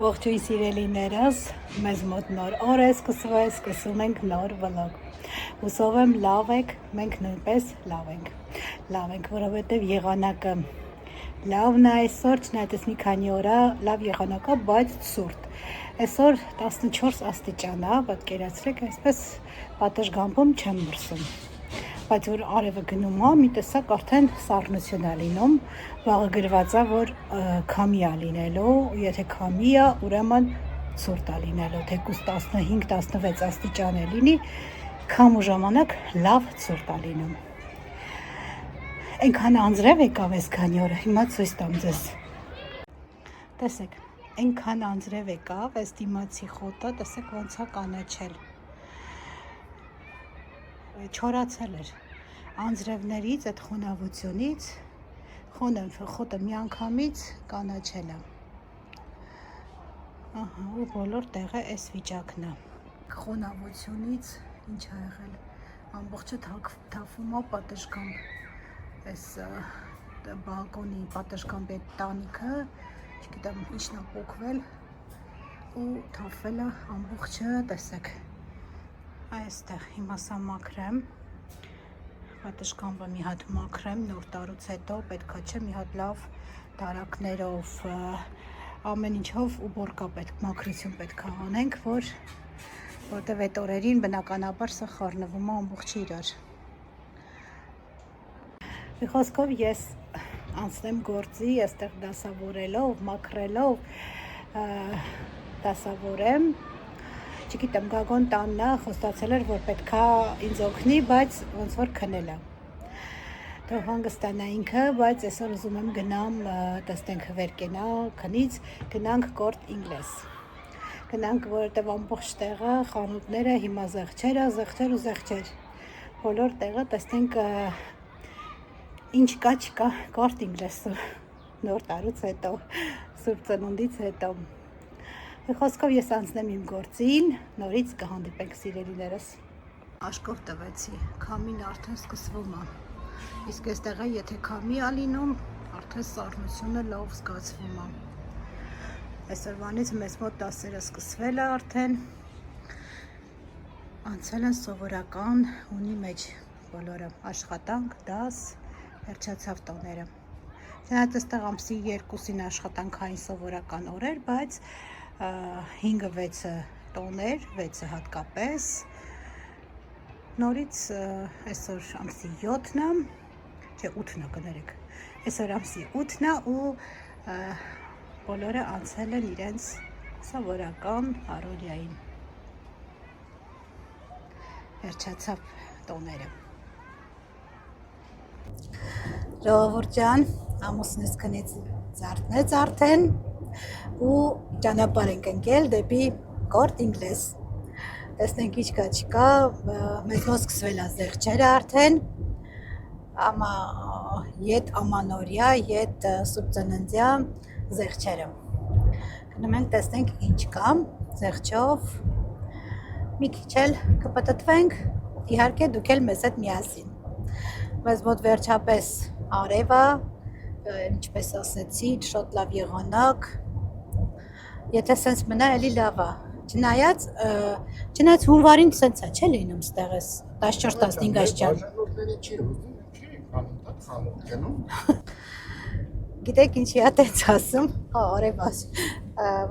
Ողջույն սիրելիներս, մեզ մոտ նոր օր է սկսում ենք նոր վլոգ։ Հուսով եմ լավ եք, մենք նույնպես լավ ենք, որովհետև եղանակը լավն է այսօր, չնայած մի քանի օրա լավ եղանակ է, բայց ցուրտ։ Այսօր 14 աստիճան է, պատկերացրեք, այսպես պատշգամբում չեմ մրսում։ Բայց որ արևը գնում է, մի տեսակ արդեն սառնություն է լինում, վաղը գրված է, որ քամի է լինելու, եթե քամի է, ուրեմն ցուրտ է լինելու, թեկուզ 15-16 աստիճան է լինի, քամու ժամանակ լավ ցուրտ է լինում։ Այնքան անձրև եկավ այս քանի օրը, հիմա ցույց տամ ձեզ։ Տեսեք, այնքան անձրև եկավ, այս դիմացի խոտը, տեսեք ոնց է կանաչել։ Չորացել էր անձրևներից, այդ խոնավությունից, խոտը միանգամից կանաչել է։ Ահա, ու բոլոր տեղը այս վիճակն է։ Խոնավությունից ինչ ա եղել, ամբողջը թափվում է պատշգամբ, այս բալկոնի պատշգամբի տանիքը, չգիտեմ ինչն է պոկվել ու թափվել է ամբողջը, տեսեք։ Այստեղ հիմա սա մաքրեմ, պատշգամբը մի հատ մաքրեմ, նոր տարուց հետո պետքա չէ մի հատ լավ դարակներով, ամեն ինչով ու բորկա մաքրություն պետքա անենք, որտև այդ օրերին բնականաբար սա խառնվում է ամբողջը իրար։ Մի խոսքով ես անցնեմ գործի, այստեղ դասավորելով, մաքրելով, դասավորեմ, չգիտեմ, Գագոն տանն է, խոստացել էր, որ պետքա ինձ օգնի, բայց ոնց որ քնել է։ Թող հանգստանա ինքը, բայց այսօր ուզում եմ գնամ, տեսնենք վեր կենա, քնից, գնանք Կորտ Ինգլես։ Գնանք, որովհետև ամբողջ տեղը, խանութները, հիմա զեղչեր։ Բոլոր տեղը տեսնենք ինչ կա, չկա Կորտ Ինգլեսը, նոր տարուց հետո, Սուրբ Ծնունդից հետո։ Խոսքով ես անցնեմ իմ գործին, նորից կհանդիպենք սիրելիներս։ Աշկով տվեցի, քամին արդեն սկսվում է։ Իսկ այստեղը եթե քամի է լինում, արդեն սառնությունը լավ զգացվում է։ Այսօրվանից մեզ մոտ դասերը սկսվել է արդեն։ Անցել են սովորական ունի մեջ բոլորը, աշխատանք, դաս, վերջացավ տոները։ Չնայած այստեղ ամսի 2-ին աշխատանքային սովորական օրեր, բայց 5-6 տոներ, 6 հատկապես, նորից այսօր ամսի 7-ն է, չէ 8-ն է կներեք, այսօր ամսի 8-ն է ու բոլորը անցել են իրենց սովորական առօրյային, վերջացավ տոները։ Ժողովուրդ ջան, ամուսնուս քնից զարթնեց արդեն ու ճանապարհ ենք ընկել դեպի Կորտ Ինգլես։ Տեսնենք ինչ կա չկա, մեզ մոտ սկսվել է զեղչերը արդեն, ամանորյա, ետ Սուրբ Ծննդյա զեղչերը։ Գնում ենք տեսնենք ինչ կա, զեղչով, մի քիչ էլ կպտտվենք, իհարկե դուք էլ մեզ հետ միասին։ Մեզ մոտ վերջապես արև է, ինչպես ասեցի, շատ լավ եղանակ, եթե սենց մնա էլի լավ է, չնայած հունվարին սենց է, չէ լինում ստեղես, 14-15 աստիճան։ Բաժանորդների չի ուզում, չի խանութ գնում։ Գիտեք ինչի է տենց ասում, արև ասում,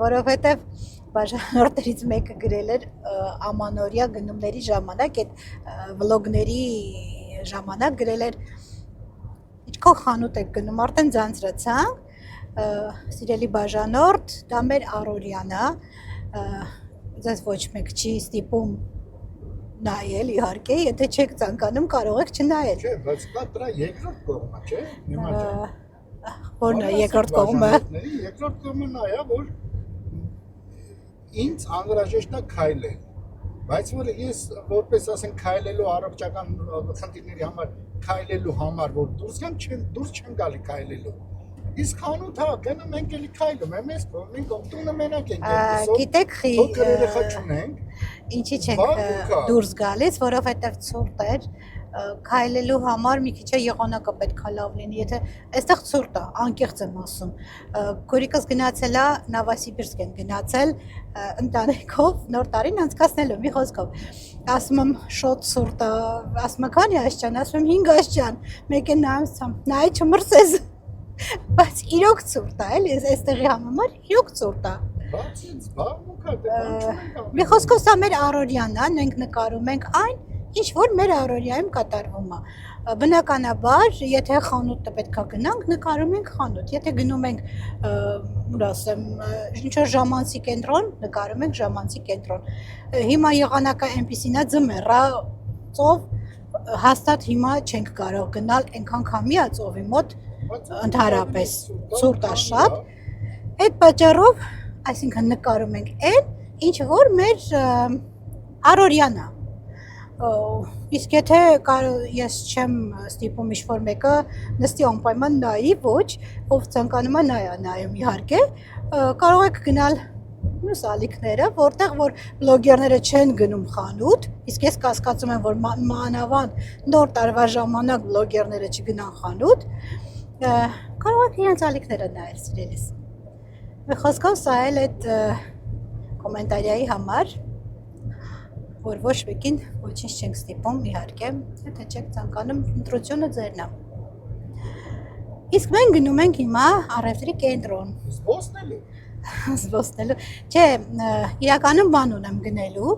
որովհետև բաժանորդներից մեկը գրել էր ամանորյա գնումների ժամանակ, այդ վլոգների ժամանակ գրել էր, ինչքան խանութ եք գնում, արդեն ձանձրացանք, սիրելի բաժանորդ, դա մեր առօրյան է, ձեզ ոչ մեկ չի ստիպում նայել, իհարկե, եթե չեք ցանկանում, կարող եք չնայել։ Չէ, բայց դա դրա երկրորդ կողմը, չէ՞։ Որն է երկրորդ կողմը։ Երկրորդ կողմը նա է, որ ինձ անհրաժեշտ է քայլել, բայց որ ես որպես ասենք քայլելու առողջական խնդիրների համար քայլելու համար որ դուրս չեմ գալի քայլելու։ Իսկ խանութ հա, գնում ենք էլի քայլում, εμείς մենք տունը մենակ ենք այդպես։ Գիտեք, երեխա չունենք։ Ինչի չենք դուրս գալիս, որովհետև ցուրտ էր, քայլելու համար մի քիչ եղանակը պետքա լավ լինի, եթե այստեղ ցուրտ է, անկեղծ եմ ասում։ Գորիկս գնացել է Նովոսիբիրսկ են գնացել ընտանիքով նոր տարին անցկացնելու մի խոսքով։ Ասում եմ շոտ ցուրտ է, ասում եմ քանի աշճան, ասում եմ 5 աշճան, մեկ է նայում, նայ չմրսես։ Բայց իրոք ցուրտ է, էլի այստեղի համեմատ իրոք ցուրտ է։ Բացից բաղ Մի խոսքով սա մեր առօրյան է, մենք նկարում ենք այն, ինչ որ մեր առօրյայում կատարվում է։ Բնականաբար, եթե խանութը պետքա գնանք, նկարում ենք խանութ։ Եթե գնում ենք, ուր ասեմ, ինչ որ ժամանցի կենտրոն, նկարում ենք ժամանցի կենտրոն։ Հիմա եղանակը այնպեսին է ձմեռ, ծով, հաստատ հիմա չենք կարող գնալ այնքան քամի է ծովի մոտ, ընդհանրապես ցուրտ է շատ։ Այդ պատճառով, այսինքն նկարում ենք այն, ինչ որ մեր առօրյան է։ Իսկ եթե ես չեմ ստիպում ինչ-որ մեկը նստի անպայման նայի, ոչ, ով ցանկանում է նայում իհարկե, կարող եք գնալ մյուս ալիքները, որտեղ որ բլոգերները չեն գնում խանութ, իսկ ես կասկածում եմ, որ մանավանդ նոր տարվա ժամանակ բլոգերները չգնան խանութ, կարող եք իրենց ալիքները նայել, սիրելիս։ Մի խոսքով սա էլ այդ կոմենտարիայի համար, որ ոչ մեկին ոչինչ չենք ստիպում, իհարկե, եթե չեք ցանկանում, ընտրությունը ձերն է։ Իսկ մենք գնում ենք հիմա առևտրի կենտրոն։ Զբոսնելու։ Չէ, իրականում բան ունեմ գնելու։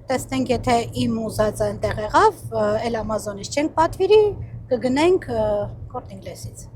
Տեսնենք, եթե իմ ուզածը այնտեղ եղավ, էլ Amazon-ից չենք պատվիրի, կգնենք Corte Inglés-ից։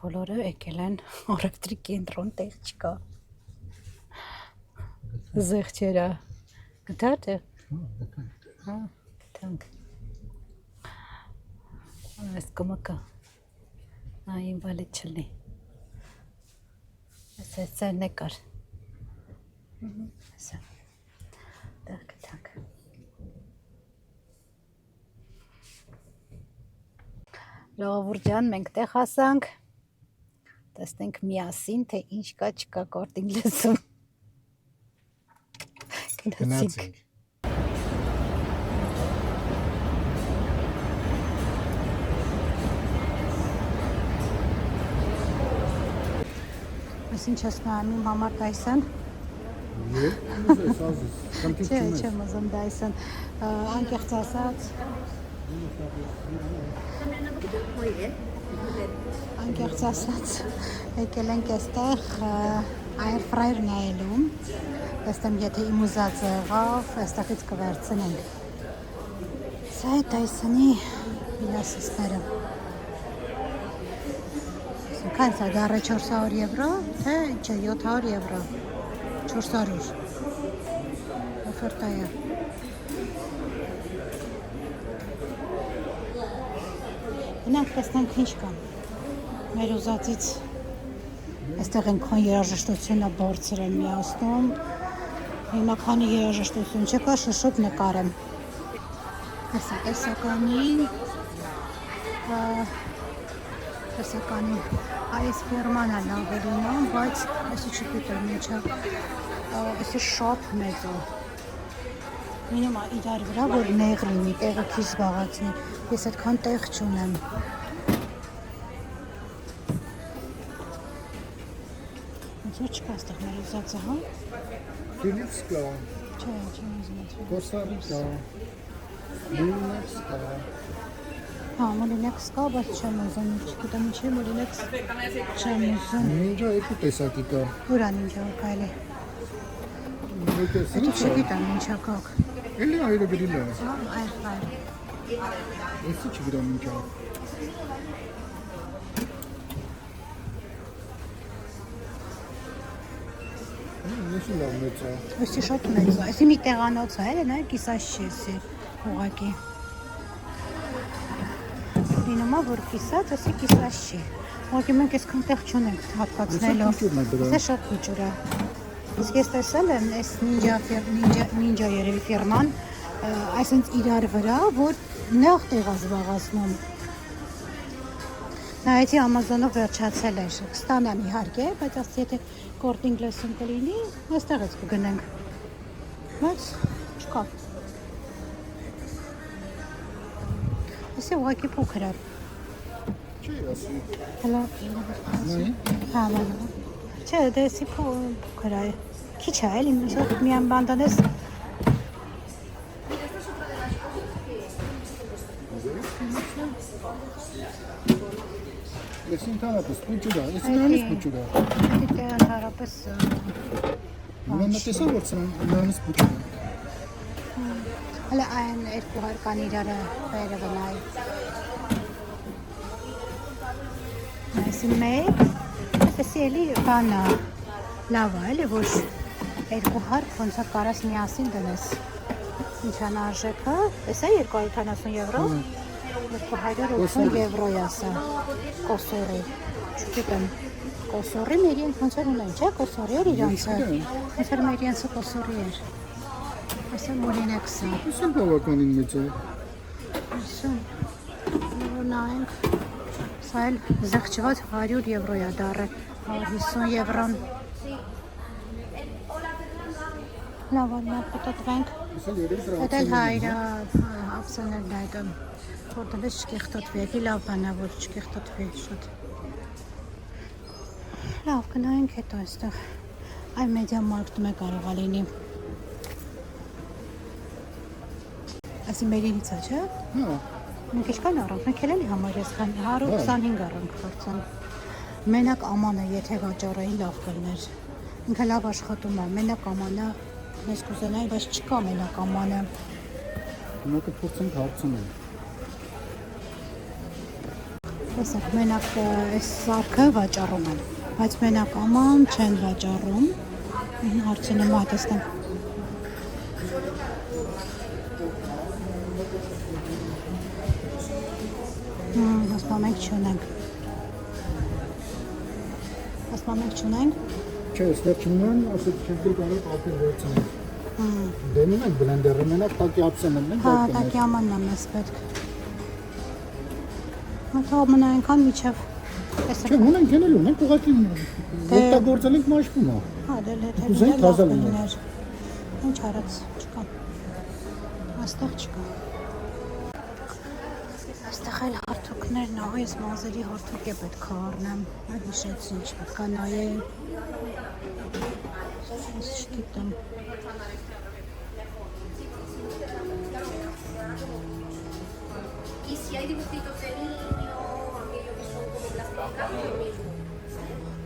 Բոլորը եկել են առևտրի կենտրոն, տեղ չկա։ Զեղչերա։ Գտա՞ր տեղ։ Հա, գտանք։ Այս կոմակա։ Այն վալիտ չլի։ Այս ցերն եկար։ Ասա։ Տեղ գտանք։ Լավուրդ ջան, մենք տեղ հասանք։ Տեսնենք միասին, թե ինչ կա չկա Corte Inglés-ում։ Գնացինք։ Ես ինչ ես նայում իմ համար Dyson։ Չէ, մազում Dyson, անկեղծ ասած։ Անկեղծ ասած, եկել ենք այստեղ air fryer նայելու, տեսնեմ եթե իմ ուզածը եղավ, այստեղից կվերցնենք։ Սա է Dyson-ի հիլասիսները։ Քան սա դառը 400 եվրո, թե չէ 700 եվրո, 400, օֆերտա է։ Գնանք տեսնենք ինչ կա։ Մեր ուզածից այստեղ այնքան երաժշտությունը բարձր եմ միացնում։ Հիմա քանի երաժշտություն չկա, շշոտ նկարեմ։ Հեսա տեսականին Տեսականի այս ֆիրման է լավ է լինում, բայց այսի չգիտեմ ինչա, այսի շատ մեծ է։ Մինում է իրար վրա, որ նեղ լինի, տեղը քիչ զբաղացնի, ես այդքան տեղ չունեմ։ Ինչ չկա ստեղ մեր ուզածը, հա։ Ֆիլիպսկա, Չէ, չեմ ուզում այդ։ Կոստարիկա, Մոլինեքսկա։ Հա, Մոլինեքս կա, բայց չեմ ուզում, չգիտեմ ինչի Մոլինեքս չեմ ուզում։ Նինջա երկու տեսակի կա։ Ուրա նինջա կարելի։ Մեկը Դա սրիչ է։ չգիտեմ ինչա կակ։ Էլի այրը գրիլ է։ Հա, այր։ Էսի չգիտեմ ինչա։ Ես լավ մեծ է։ Այսի շատ մեծ է։ Այսի մի տեղանոց է, էլի նայ կիսաշ չի էսի ուղակի։ Լինում է որ կիսած, այսի կիսաշ չի։ Ուղղակի մենք այսքան տեղ չունենք հատկացնելով։ Դա շատ փոքր է։ Իսկ ես տեսել եմ այս նինջա երևի ֆիրման, այսինքն իրար վրա, որ նեղ տեղ է զբաղացնում։ Նայեցի Amazon-ով վերջացել էր, կստանամ իհարկե, բայց ասի եթե կորտինգ լեսում կլինի, այստեղից կգնենք։ Բայց չկա։ Այսի ուղղակի փոքր է։ Չի ասի։ Հələ Նայ։ հա, լավ։ Չէ, դա էսի փոքր է։ Քիչ է, էլի միան բան դանես։ Ես ինքնապես փոքր է, ես նրանից փոքր է։ Դե ընդհանրապես Ուրեմն տեսա որ նրանից փոքր է։ հələ այն երկու հարկան իրարը վերևը նայ։ Այսի մեկ, այսի էլի բանա լավ է, էլի որ երկու հարկ ոնց է կարաս միասին դնես։ Ինչան արժեքը, էսա 270 եվրո, 280 եվրոյ ասա, կոսորի, չգիտեմ, կոսորի մեր իրենք ոնց էր ունեն, չէ, կոսորի էր իրանցը, ոնց էր մեր իրենցը կոսորի էր, այսա Մոլինեքսը, Ուսում բավականին մեծ է։ այսում, նայենք, սա էլ զղջված 100 եվրոյ է դարը, 150 եվրոն, լավ արմա պտոտվենք, Ուսը երեք դրա։ Դա էլ հայրը ապսանել դա որ դες չկեղտոտվի, եկի լավ բանա, որ չկեղտոտվի շատ։ Լավ, կնայենք հետո այստեղ, այ մեդիա մարքտում է կարող է լինի։ Այսի մերինից է, չէ։ Հա։ Մենք իշկան առանք, մենք էլ էլի համար ես 125 առանք վրցան։ Մենակ ամանը, եթե վաճառային լավ կլներ։ Ինքը լավ աշխատում է, մենակ ամանը ես կուզենայի, բայց չկա մենակ ամանը։ Մեկը փորձենք հարցնել։ Տեսեք, մենակ այս սարքը վաճառում են, բայց մենակ աման չեն վաճառում։ Հարցնում այդստեղ։ Ասպա մենք չունենք։ Ասպա մենք չունենք։ Չէ, ստեղ չունեն, ասեք չենք կարող ապել վերցնել։ Դենում ենք բլենդերը, մենակ տակի ապսենել ենք։ Հա, տակի ամանն է մեզ պետք։ Մատա ամեն այնքան միջև։ Չէ, ունենք գնել ունենք, ուղղակի օգտագործել ենք մաշկում է։ Հա, դե եթե Ուզենք թազա լիներ։ Ինչ արած, չկա։ Այստեղ չկա։ Այստեղ էլ հարթուկներն ահա ես մազերի հարթուկ է պետք է առնեմ։ Այդ հիշեցի ինչ պետք է նայել։ Ես չգիտեմ։ Y si hay dibujitos de niño, aquellos que son como plastificados, lo mismo.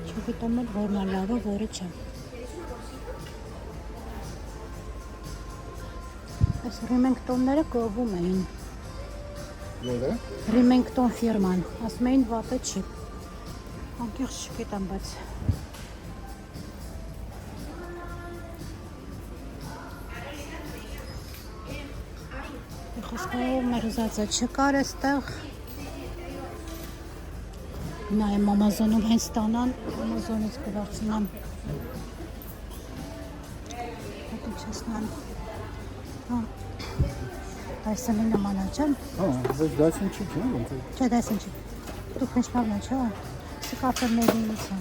Չգիտեմ էլ որն է լավը, որը չէ։ Այս Remington-ները կողում էին։ Որը։ Remington ֆիրման, ասում էին վատը չի։ Անկեղծ չգիտեմ, բայց Խոսքով մեր ուզածը չկար այստեղ։ Նայեմ Amazon-ում հենց ստանան, Amazon-ից կվարձնեմ։ Հատու չեսնան։ Հա։ Դայսոնի նման է, չէ՞։ Հա, բայց դասին չի, չէ՞, ոնց է։ Չէ, դայսոն չի։ Դու քնչնավն է, չէ՞։ Սի կապերներից է։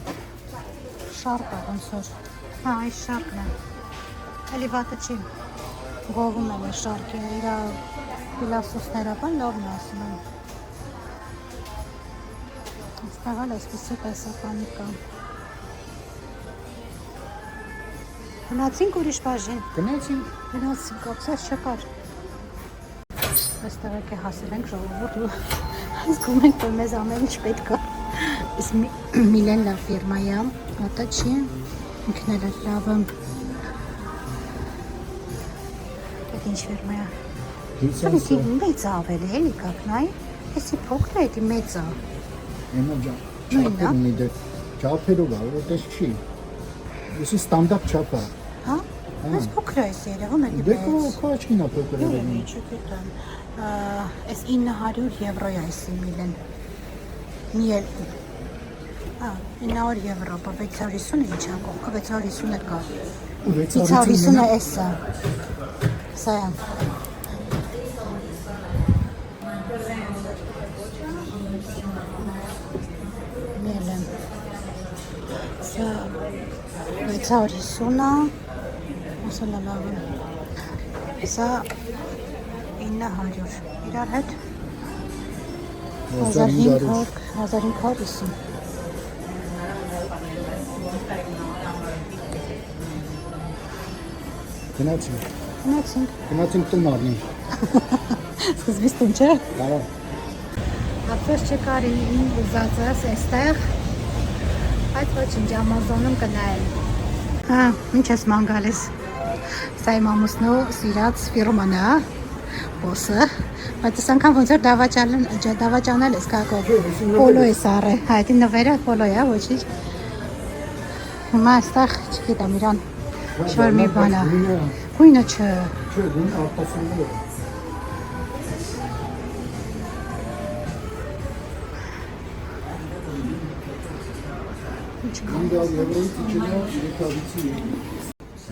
Շարք է ոնց որ։ Հա, այս շարքն է։ Էլի վատը չի։ Գովում եմ է շարքը, իրա պիլասուսները բան լավն է ասում եմ։ Այստեղ էլ այսպիսի տեսականի կա։ Գնացինք ուրիշ բաժին։ Գնացին։ Գնացինք, ապսես չկար։ Այստեղ եկե հասել ենք ժողովուրդ ու զգում ենք, որ մեզ ամեն ինչ պետք է։ Այս Միլեն լավ ֆիրմա է, հատա չի, ինքն էլ է լավը։ Այդ ինչ ֆիրմա է։ Սովետի մեծ ավելի էլի կապնայ, էսի փոքր է, էդի մեծ է։ Էնա չափեր ունի դե, չափերով է, որտես չի։ Եսի ստանդարտ չափ է։ Հա, այս փոքր է էսի երևում էլի մեծ։ Դե քո աչքին է փոքր երևում։ երևում։ Չգիտեմ, այս 900 եվրո է էսի Միլեն։ Միել, 900 եվրո, 650 ինչ է կողքը, 650 է կա։ 650 է էսը, սա է։ Միելեմ, սա 650 է, ասել է լավ է, սա 900, իրար հետ 1550 Գնացինք տնն առնի։ Սկզբից տուն չէ։ Կարա։ Ապրես չկար իմ ուզածս էստեղ, այդ ոչինչ Ամազոնում կնայել։ Հա, ինչ ես ման գալիս։ Սա իմ ամուսնու սիրած ֆիրման է, բոսը, բայց ես անգամ ոնց որ դավաճանել ես կակով, պոլո ես առը, հայտի նվերը պոլո է, ոչինչ։ Հիմա այստեղ չգիտեմ իրան, շվար մի բան է, գույնը չէ։ Չէ, գույնը արտասաններ է։ Ինգալ եվրոյից իջել է 300-ի։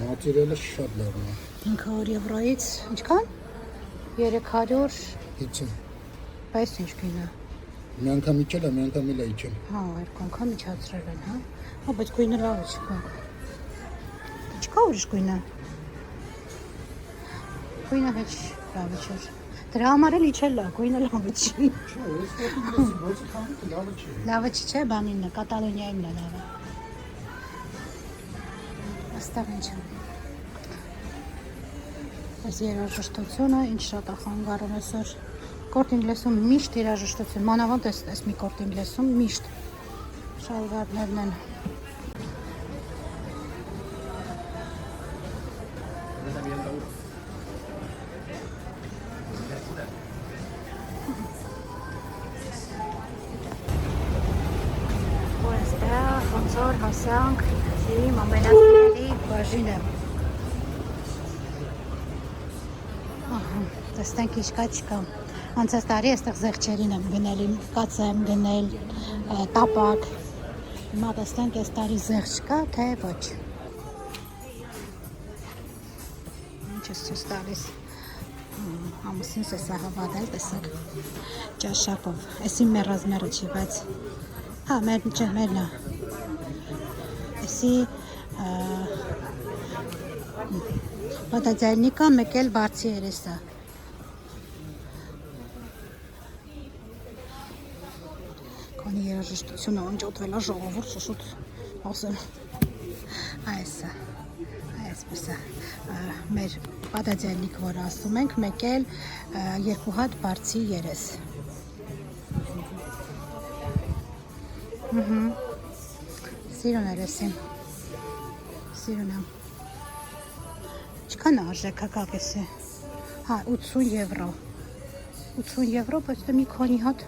Մատերիալը շատ լավն է։ 500 եվրոյից, ինչքան? 350, բայց ինչ գույնը։ Մի անգամ իջել է, մի անգամ էլ է իջել։ Հա, երկու անգամ իջացրել են, հա։ Հա, բայց գույնը լավ չկա։ Չկա ուրիշ գույնը։ Գույնը հեչ լավը չէր։ Դրա համար էլ իջել է, գույնը լավը չի։ Չէ, ես ոչինչ ոչինչ խանութը լավը չի։ Լավը չի չէ, բանինն է, Կատալոնիայինն է լավը։ Աստեղ ինչ է։ Այս երաժշտությունը ինչ շատ է խանգարում այսօր։ Կորտ ինգլեսում միշտ երաժշտություն, մանավանդ այս մի կորտ ինգլեսում միշտ շալվարներն են։ Ու այստեղ ոնց որ հասանք իմ ամենասիրելի բաժինը։ Տեսնենք ինչ կա չկա։ Անցած տարի այստեղ զեղչերին եմ գնել, կաց եմ գնել, տապակ։ Հիմա տեսնենք այս տարի զեղչ կա, թե ոչ։ Ինչ ես ցույց տալիս։ Ամուսինս է սա հավատել, տեսեք։ Ճաշակով։ Էսի մեր ռազմերը չի, բայց հա, մերն չէ, մերն է։ Էսի պատաձայնիկա մեկ էլ բարձի երեսա։ Քանի երաժշտությունը ընջոտվել է ժողովուրդ շուտ ասեմ։ Այսա, այսպես է։ Մեր պատաձայնիկ, որ ասում ենք, մեկ էլ երկու հատ բարձի երես։ Սիրուն էր էսի։ Սիրուն եմ։ Չքան արժեք հակակեսի։ Հա, 80 եվրո։ 80 եվրո, բայց դա մի քանի հատ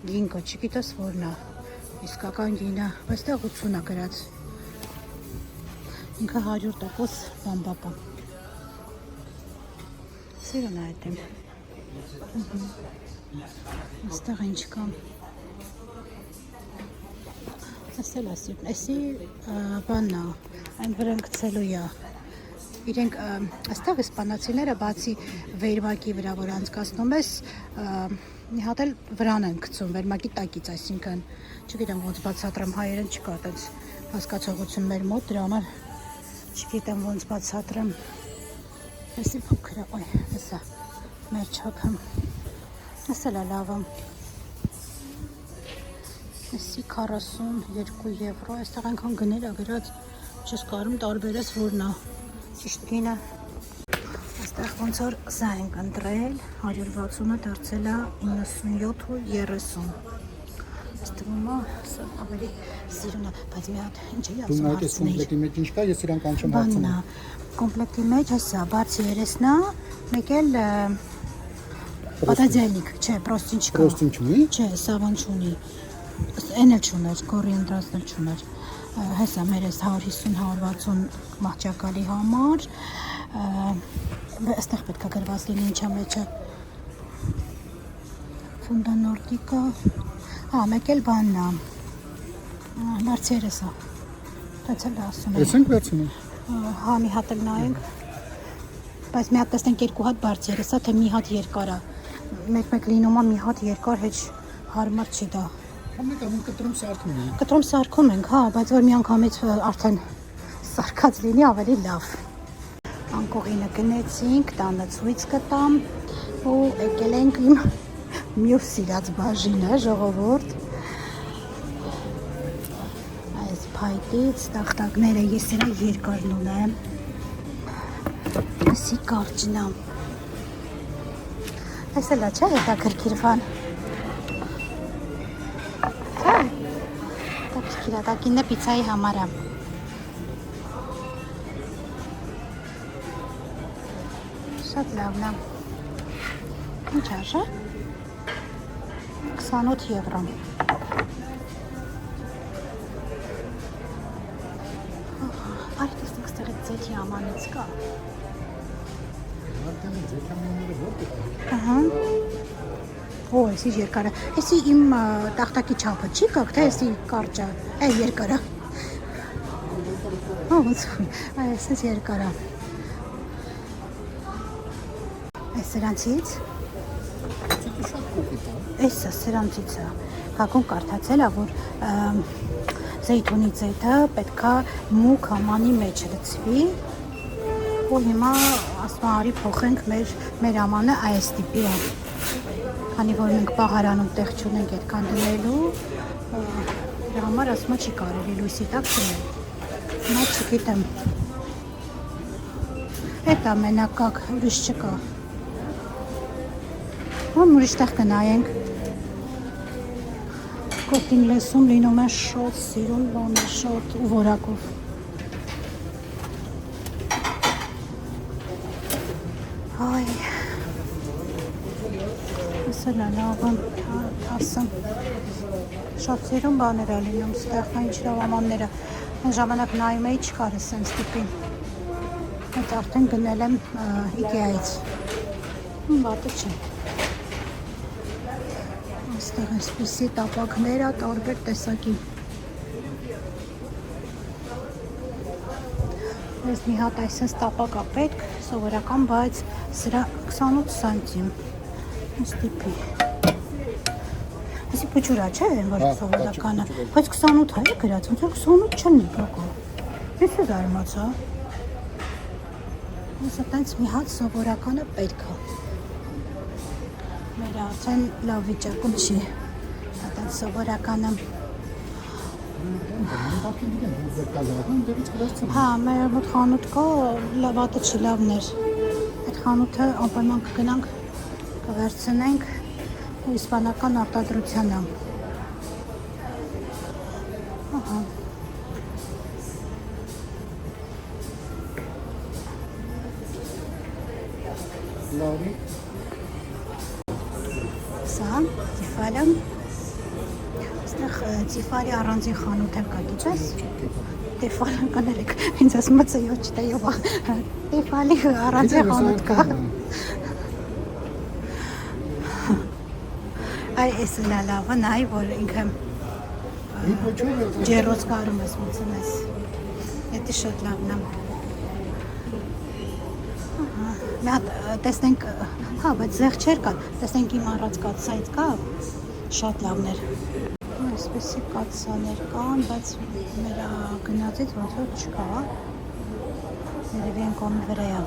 գինկը, չգիտես որն է։ Իսկական գինը, բայց դա 80 է գրած։ Ինքը 100% բամբակա։ Սիրուն է այդ եմ։ Այստեղ ինչ կա։ Ասել ասիպ, էսի բաննա, այն վրան գցելու է։ իրենք այստեղ իսպանացիները բացի վերմակի վրա որ անցկացնում ես մի հատ էլ վրան են գցում վերմակի տակից, այսինքն չգիտեմ ոնց բացատրեմ, հայերեն չկա այդպես հասկացողություն մեր մոտ, դրա համար չգիտեմ ոնց բացատրեմ։ Էսի փոքր է, օй, էսա մեր չափը։ Էսա լավը։ Էսի 42 եվրո, այստեղ այնքան գներ ա գրած, չես կարում տարբերես որն է ճիշտ գինը։ Այստեղ ոնց որ սա ենք ընտրել, 160-ը դարձել է 97.30։ Ստվում է, սա ավելի սիրուն է, բայց մի հատ ինչ էի ասում հարցնեի։ Կոմպլեկտի մեջ ինչ կա, ես իրանք անչեմ հարցնում։ Կոմպլեկտի մեջ հեսա, բացի երեսնա, մեկ էլ պատաձելնիկ, չէ, պրոստին չկա։ Պրոստին չունի։ Չէ, սավան չունի։ Են էլ չուներ, կորիանդրասն էլ չուներ։ Հեսա մեր ես 150-160 մահճակալի համար, այստեղ պետք է գրված լինի ինչա մեջը։ Ֆունդա նորդիկա, մեկ էլ բանն է, բարձերս է, բայց էլ ասում եմ։ Ես ենք վերցնում։ Հա, մի հատ էլ նայենք, բայց մի հատ տեսնենք 2 հատ բարձերս է, թե մի հատ երկար է, մեկ լինում է մի հատ երկար հեչ հարմար չի դա։ Համեք ամեն կտրում սարքում ենք։ Կտրում սարքում ենք, հա, բայց որ մի անգամից արդեն սարքած լինի ավելի լավ։ Անկողինը գնեցինք, տանը ցույց կտամ ու եկել ենք իմ մյուս սիրած բաժինը, ժողովուրդ։ Այս փայտից տախտակները ես սրա երկարն ունեմ։ Ասի կարճն է։ Այս էլ է, չէ՞, հետաքրքիր բան։ Կիրատակինը պիցայի համար է։ Շատ լավն է։ Ինչ արժե։ 28 եվրո։ Արի տեսնենք ստեղից ձեթի ամանից կա։ Ահա։ Օ, էսի երկարը։ Էսի իմ տախտակի չափը չի կակ, թե էսի կարճը, երկարը։ Ոնց, էսես երկարը։ Այս սրանցից։ Էսը սրանցից է։ Հակում կարդացել է, որ զեյթունի ձեթը պետքա մուկ համանի մեջ լցվի։ Ու հիմա ասում արի փոխենք մեր ամանը այս տիպի է։ Քանի որ մենք պահարանում տեղ չունենք այդքան դնելու, դրա համար ասում չի կարելի լույսի տակ դնել։ Հիմա չգիտեմ։ Էդ է մենակակ, ուրիշ չկա։ Ում ուրիշ տեղ կնայենք։ Կոպտին լեսում լինում է շոտ, սիրուն բանը, շոտ ու որակով։ Այ Սել է լավը, թասը, շատ սիրուն բաներ է լինում, ստեղ ինչ լավ ամանները, այն ժամանակ նայում էի չկար է սենց տիպին, այդ արդեն գնել եմ Իկեայից, վատը չէ, այստեղ այսպիսի տապակներ է, տարբեր տեսակի, ես մի հատ այսպես տապակ է պետք, սովորական, բայց սրա 28 սանտիմ, այս տիպի։ Այսի պուջուրա չէ, որ սովորականը, բայց 28 է գրած, ոնց որ 28 չնի բոկո։ Ես է զարմացա։ Ես այտենց մի հատ սովորականը պետք է։ Մեր արդեն լավ վիճակում չի, այտենց սովորականը։ Հա, մեր մոտ խանութ կա, լավատը չի լավն էր։ Այդ խանութը անպայման կգնանք կվերցնենք ու իսպանական արտադրությանը։ Ահա։ Լավի։ Սա, ծիֆալը։ Այստեղ ծիֆալի առանձին խանութ եմ կա, գիչես։ Տեֆալը կներեք, ինձ ասում է ծեյոչ տեյովա։ Տեֆալի առանձին խանութ կա։ Այ էս լավը նայ, որ ինքը ջերոց կարում ես մուծում ես։ Էդի շատ լավն է։ Մի հատ տեսնենք, հա, բայց զեղ չէր կա, տեսնենք իմ առած կաթսայից կա, շատ լավներ։ Այսպեսի կաթսաներ կան, բայց մեր գնացից ոնց որ չկա, երևի են կոմի վրա է։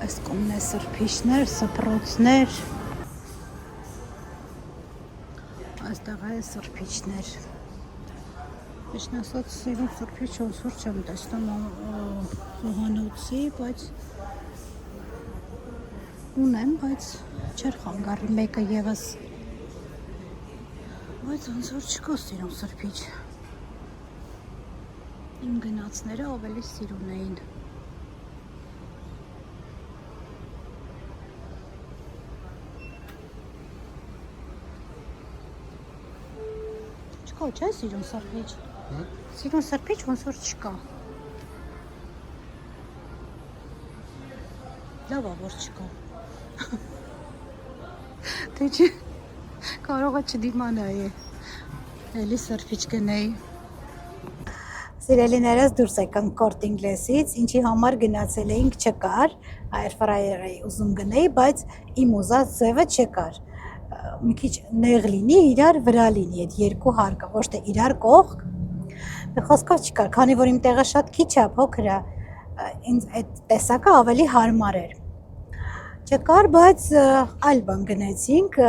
Այս կոմն է սրբիչներ, սպրոցներ, այստեղ է սրբիչներ, Իշն ասած սիրուն սրբիչ ոնց որ չեմ տեսնում խոհանոցի, բայց ունեմ, բայց չեր խանգարի մեկը ևս, բայց ոնց որ չկա սիրուն սրբիչ, իմ գնացները ավելի սիրուն էին։ Չկա, չէ՞ սիրուն սրբիչ։ Սիրուն սրբիչ ոնց որ չկա։ Լավ է որ չկա։ Թե չի կարող է չդիմանայի։ Էլի սրբիչ գնայի։ Սիրելիներս դուրս եկանք Կորտ Ինգլեսից, ինչի համար գնացել էինք չկար, այր ֆրայեր էի ուզում գնեի, բայց իմ ուզած ձևը չկար։ Մի քիչ նեղ լինի, իրար վրա լինի այդ երկու հարկը, ոչ թե իրար կողք։ Խոսքով չկար, քանի որ իմ տեղը շատ քիչ է, փոքր է, ինձ այդ տեսակը ավելի հարմար էր։ Չկար, բայց այլ բան գնեցինք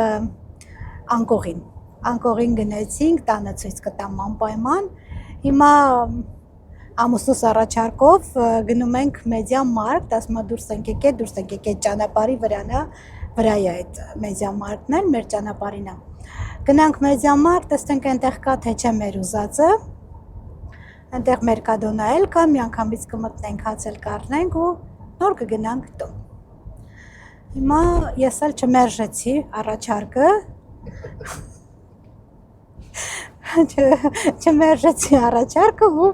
անկողին գնեցինք, տանը ցույց կտամ անպայման։ Հիմա ամուսնուս առաջարկով գնում ենք Մեդիա մարքտ, ասում դուրս ենք եկել ճանապարհի վրան է, վրա է այդ Մեդիա մարքտն էլ, մեր ճանապարհին է։ Գնանք Մեդիա մարքտ, տեսնենք այնտեղ կա թե չէ մեր ուզածը։ Այնտեղ Մերկադոնա էլ կա, մի անգամից կմտնենք, հաց էլ կառնենք ու նոր կգնանք տուն։ Հիմա ես էլ չմերժեցի առաջարկը։ Չմերժեցի առաջարկը ու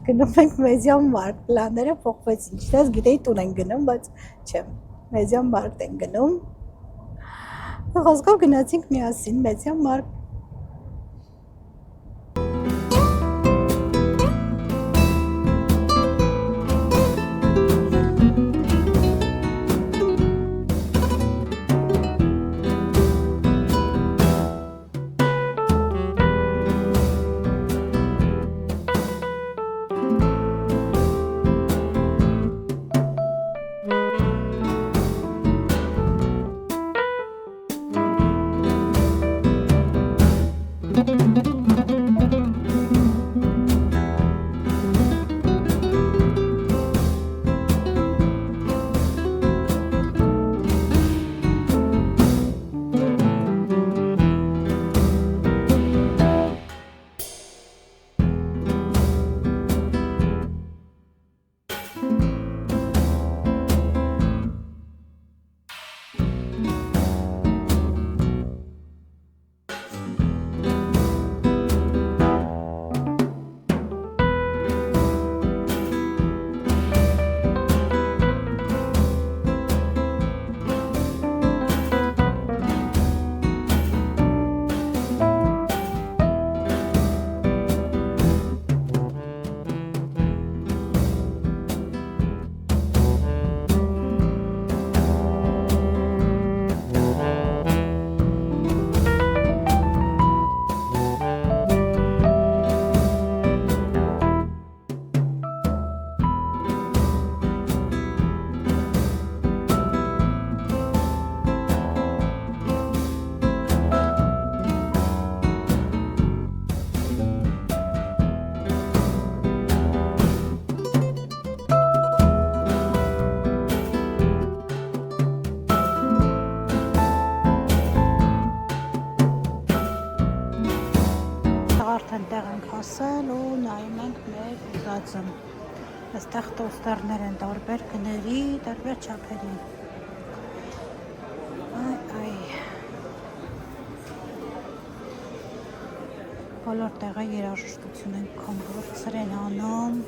գնում ենք Մեդիա մարքտ, պլանները փոխվեցին, չնայած գիտեի տուն են գնում, բայց չէ, Մեդիա մարքտ են գնում։ Խոսքով գնացինք միասին Մեդիա մարքտ։ Հասել ու նայում ենք մեր ուզածը։ Այստեղ տոստերներ են տարբեր գների, տարբեր չափերի։ Այ։ Բոլոր տեղը երաժշտություն են կոմբորցր են անում։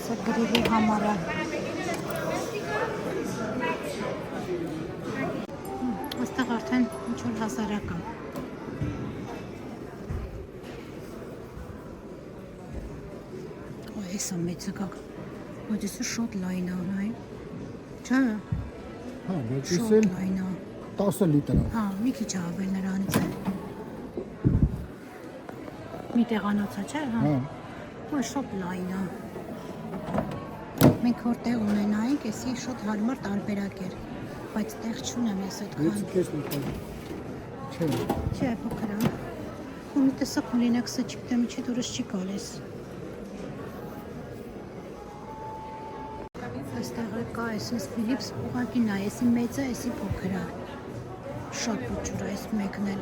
Սա գրիլի համար է։ Այստեղ արդեն ինչ-որ հասարակ է։ Էսա մեծը կակ, բայց էսը շոտ լայն է, նայ, չէ, Հա, բայց շոտ իսել լայն է, 10 լիտր է։ հա, մի քիչ ավել նրանից է, մի տեղանոց է, չէ, հա, ու շոտ լայն է, մենք որ տեղ ունենայինք, էսի շոտ հարմար տարբերակ էր, բայց տեղ չունեմ ես այդքան, Եվ քեզ լիտր։ Չէ։ չէ, փոքր է, ու մի տեսակ ունենակ սը չգիտեմ ինչի դուրս չի գալիս, այստեղ կա այսպես Philips ուղղակի նայ, էսի մեծը, էսի փոքր է, շատ փոքր է այս մեկն էլ,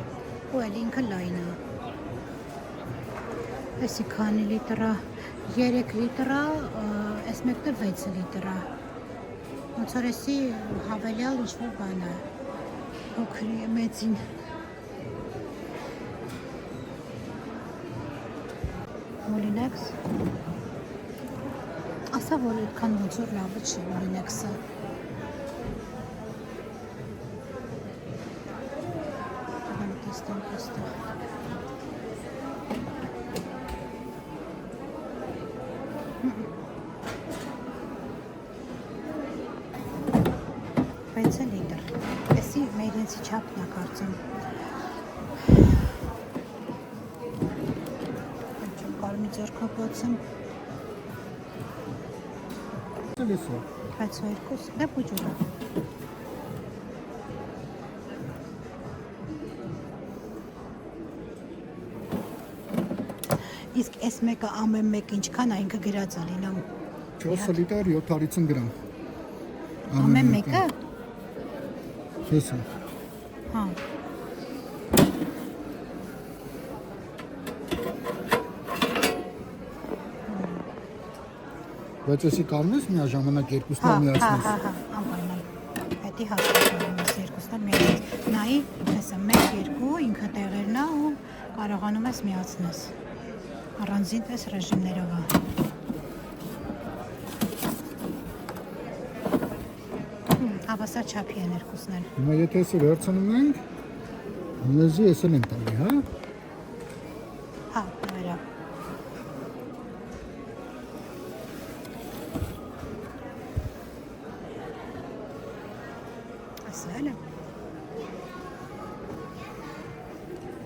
ու էլ ինքը լայն է, էսի քանի լիտր է, 3 լիտր է, այս մեկն էլ 6 լիտր է, ոնց որ էսի հավելյալ ինչ-որ բան է, փոքրի է մեծին, Molinex ասա, որ այդքան ոնց որ լավը չի Molinex-ը։ Ահա տեսնենք այստեղ։ Վեցը լիտր։ Էսի մերենցի չափն է կարծեմ։ Չեմ կարող մի ձեռքով բացեմ։ Լիսը։ Բայց երկուս, դա բուջուր է։ Իսկ այս մեկը ամեն մեկ ինչքան է ինքը գրած է լինում։ 4 լիտր 750 գրամ։ Ամեն մեկը։ Հեսա։ Հա։ Բայց էսի կարող ես միաժամանակ երկուսն էլ միացնել։ Անպայման։ Հետի հասկանում ես երկուսն էլ միացնես։ Նայի, հեսա 1, 2 ինքը տեղերն է ու կարողանում ես միացնես։ Առանձին պես ռեժիմներով է։ Հավասար չափի են երկուսն էլ։ Հիմա եթե էսը վերցնում ենք, մեզի էսը են տալի, հա։ Հա, վերա։ Ասել եմ։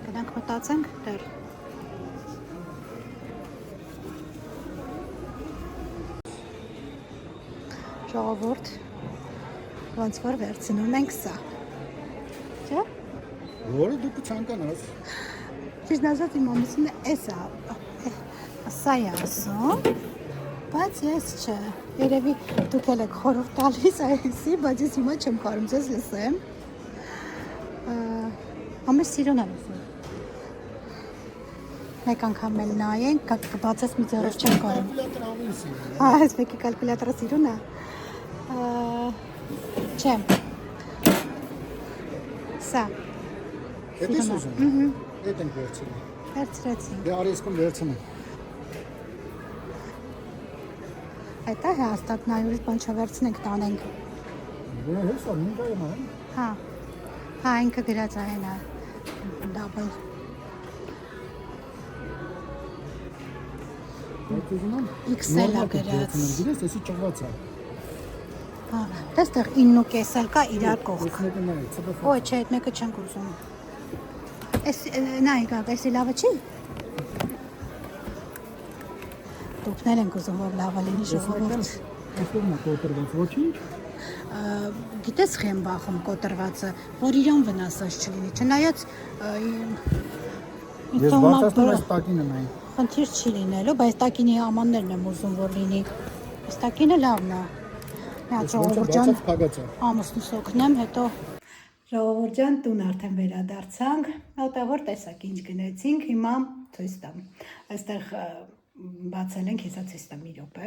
Գնանք մտածենք դեռ։ Ժողովուրդ, ոնց որ վերցնում ենք սա։ Չէ՞։ Որը դու կցանկանաս։ Ճիշտ ասած իմ ամուսինը էսա, սա է ասում, բայց ես չէ, երևի դուք էլ եք խորհուրդ տալիս այսի, բայց ես հիմա չեմ կարում ձեզ լսեմ, ամեն սիրուն եմ լսում, մեկ անգամ էլ նայենք, կբացես մի ձեռով չեմ կարում, այս մեկի կալկուլյատորը սիրուն է, չեմ, սա, Էդ ես ուզում։ Էդ ենք վերցնում։ վերցրեցինք, Դե արեսքում վերցնում։ այդ է հաստատ նայուրից բան չվերցնենք տանենք, Դե հեսա նույն կայում է։ հա ինքը գրած է հենա, double, Այդ ուզում եմ։ XL-ը գրած, Գիտես, էսի ճղված է։ հա, տեստեղ 9.5 էլ կա իրար կողք, Էս մեկը նայ, ծբխ։ ոյ չէ, այդ մեկը չենք ուզում, նայ գակ, էսի լավը չի, դուքներ ենք ուզում, որ լավը լինի ժողովուրդ, Ուսում է կոտրված, ոչինչ։ գիտես խի եմ բախում կոտրվածը, որ իրան վնասած չլինի, չնայած Ես բացասնում այս տակինը նայ։ խնդիր չի լինելու, բայց տակինի ամաններն եմ ուզում, որ լինի, այս տակինը լավն է, միա ժողովուրդ ջան, Բացած փագած է։ ամուսնուս օգնեմ, հետո ժողովուրդ ջան, տուն արդեն վերադարձանք, մոտավոր տեսակ ինչ գնեցինք, հիմա ցույց տամ, այստեղ բացել ենք, հեսա ցույց տամ մի րոպե,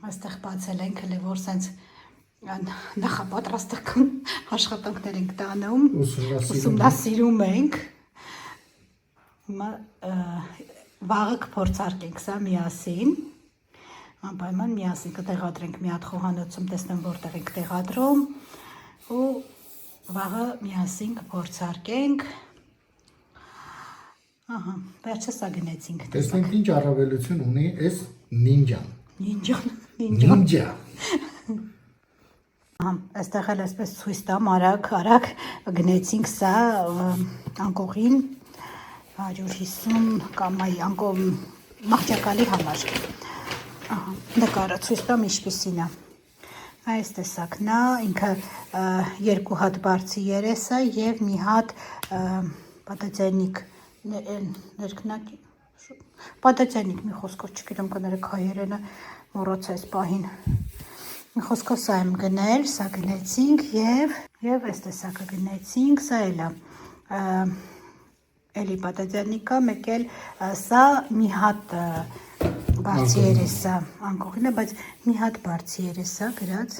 այստեղ բացել ենք, հələ որ սենց նախապատրաստական աշխատանքներ ենք տանում, Ուսումնասիրում ուսումնասիրում ենք։ Հիմա վաղը կփորձարկենք սա միասին։ Անպայման միասին կտեղադրենք մի հատ խոհանոցում, տեսնեմ որտեղ ենք տեղադրում ու վաղը միասին կփորձարկենք։ Ահա, վերջը սա գնեցինք։ Տեսնենք ինչ առավելություն ունի այս նինջան։ Նինջա։ Ահա, այստեղ էլ այսպես ցույց տամ արագ գնեցինք սա անկողին 150 կամ այ անկով մահճակալի համար։ Ահա, նկարը ցույց տամ ինչպիսին է։ Այս տեսակն է, ինքը երկու հատ բարձի երես է եւ մի հատ պատաձայնիկ ներքնակի պատաձայնիկ մի խոսքով չգիտեմ կներեք հայերենը մոռացա այս պահին։ Մի խոսքով սա եմ գնել, սա գնեցինք եւ այս տեսակը գնեցինք, սա էլ է էլի պատաձայնիկա, մեկ էլ սա մի հատ բարձի երեսա անկողին է, բայց մի հատ բարձի երեսա գրած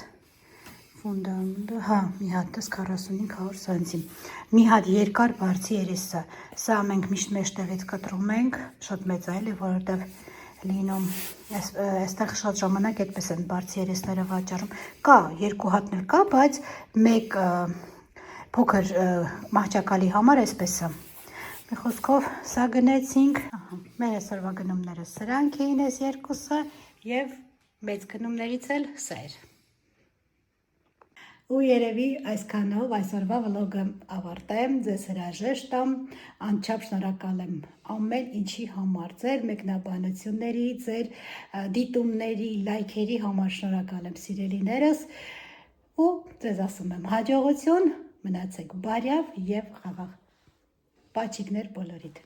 ֆունդամենտը, հա, մի հատ 45-100 սանտիմ, մի հատ երկար բարձի երեսա, սա մենք միշտ մեջտեղից կտրում ենք, շատ մեծ է էլի, որովհետև լինում, այստեղ շատ ժամանակ այդպես են բարձի երեսները վաճառում, կա, երկու հատն էլ կա, բայց մեկ փոքր մահճակալի համար այսպես է։ Մի խոսքով սա գնեցինք, մեր այսօրվա գնումները սրանք էին այս երկուսը և մեծ գնումներից էլ սա էր։ Ու երևի այսքանով այսօրվա վլոգը ավարտեմ, ձեզ հրաժեշտ տամ, անչափ շնորհակալ եմ ամեն ինչի համար, ձեր մեկնաբանությունների, ձեր դիտումների, լայքերի համար շնորհակալ եմ սիրելիներս ու ձեզ ասում եմ հաջողություն, մնացեք բարյավ և խաղաղ։ Պաչիկներ բոլորիդ։